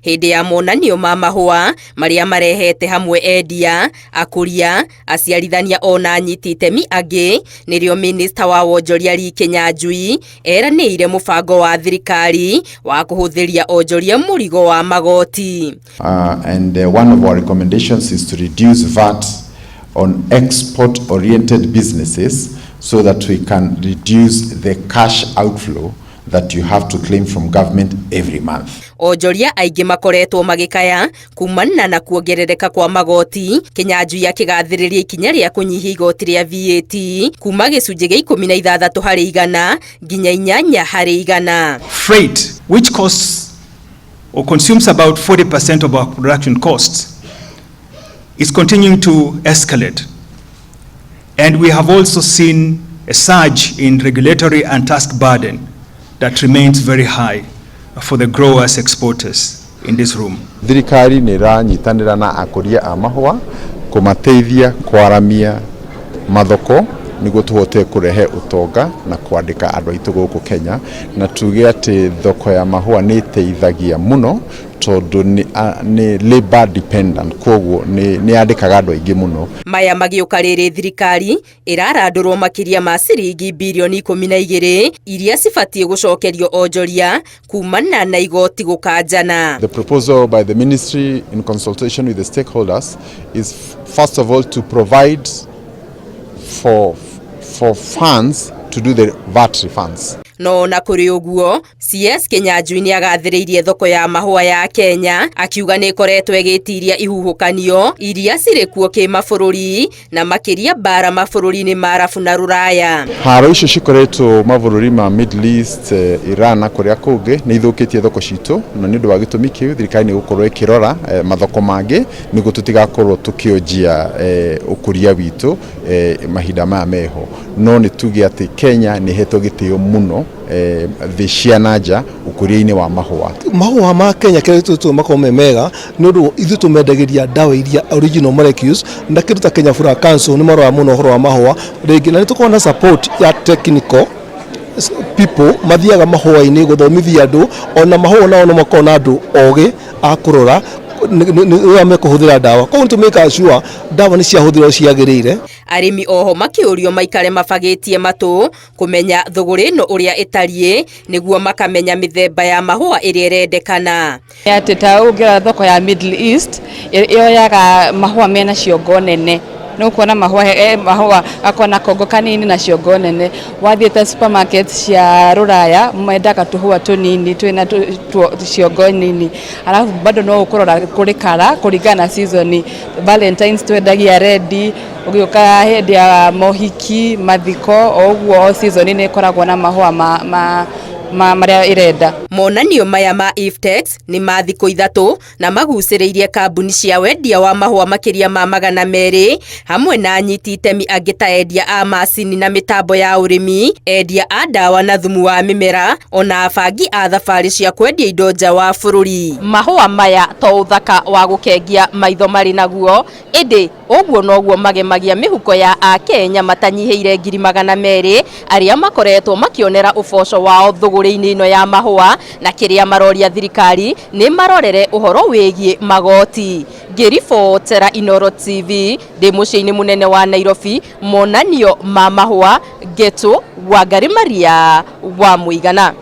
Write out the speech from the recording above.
hindi ya monanio ma mahua maria marehete hamwe endia, akuria, aciarithania ona anyiti itemi angi, nirio Minister wa Wonjoria Lee Kinyanjui eranĩire mũbango wa thirikari wa kuhuthiria onjoria mũrigo wa magoti. And one of our recommendations is to reduce VAT on export-oriented businesses so that we can reduce the cash outflow that you have to claim from government every month. Onjoria aingi makoretwo magikaya kumana na kuongerereka kwa magoti. Kinyanjui akigathiriria ikinya ria kunyihia igoti ria VAT kuma gicunji gia 16 hari igana nginya 8 hari igana. Freight, which costs or consumes about 40% of our production costs, is continuing to escalate. And we have also seen a surge in regulatory and tax burden that remains very high for the growers exporters in this room. Thirikari nĩ ĩranyitanĩra na akũria a mahũa kũmateithia kwaramia mathoko nĩguo tũhote kũrehe ũtonga na kwandĩka andũ aitũ gũkũ Kenya, na tuge atĩ thoko ya mahũa nĩ ĩteithagia mũno tondu ni labor dependent, koguo ni andikaga andu aingi muno. Maya magiuka riri thirikari irarandurwo makiria ma ciringi bilioni 12 iria cibatie gucokerio onjoria kumana na igoti gukanjana. The proposal by the ministry in consultation with the stakeholders is first of all to provide for funds to do the VAT refunds. No na kuri uguo CS Kinyanjui ni agathiriirie thoko ya mahua ya Kenya akiuga ni koretwo egitiria ihuhukanio iria ciri kuo kimabũrũri na makiria bara mabũrũri-inĩ ma Arabu na Ruraya. Haro icio cikoretwo mabũrũri ma Middle East, Iran na kuria kungi ni ithukitie thoko citu, na ni undu wa gitumi kiu thirikari ni gukorwo ikirora mathoko mangi niguo tutigakorwo tukionjia ukuria witu mahinda maya meho. No ni tuge ati Kenya ni hetwo gitio muno the cianaja ukuria-ini wa mahua. Mahua ma Kenya keretu makome mega nundu ithu tumendagiria dawa iria original molecules na kiruta Kenya Fura Council ni marwa muno horo wa mahua rigi na tukona support ya technical people mathiaga mahua-ini guthomithia andu ona mahua nao no makona andu ogi akurora ni kuhuthira dawa ko to make sure dawa ni ciahuthirwo ciagirire. Arimi oho makiurio maikare mabagitie matu kumenya thuguri no uria itarie niguo makamenya mithemba ya mahua iria irendekana. Ati ta ugira thoko ya Middle East yoyaga mahua mena ciongo nene no kuona mahua akona kongo kanini na ciongo nene. Wathie ta supermarket cia Ruraya mendaga tuhua tunini twina ciongo nini, alafu bado no ukurora kuri kara kuringana season. Valentines twendagia red, ugioka hedi ya mohiki mathiko oguo season ni koragwo na mahua maria irenda. Monanio maya ma Iftex ni mathiko 3 na maguciriirie kambuni cia wendia wa mahua makiria ma 200 hamwe na anyiti itemi angi ta endia a macini na mitambo ya urimi, endia a dawa na thumu wa mimera, ona abangi a thabari cia kwendia indo nja wa bururi. Mahua maya to uthaka wa gukengia maitho mari naguo, indi uguo noguo magemagia mihuko ya a Kenya matanyihiire 200 aria makoretwo makionera uboco wao thuguri-ini ino ya mahua, na kiria maroria thirikari ni marorere uhoro wigie magoti. Ngiribotera Inooro TV ndi muciini munene wa Nairobi, monanio ma mahua Getu Wangari Maria wa Muigana.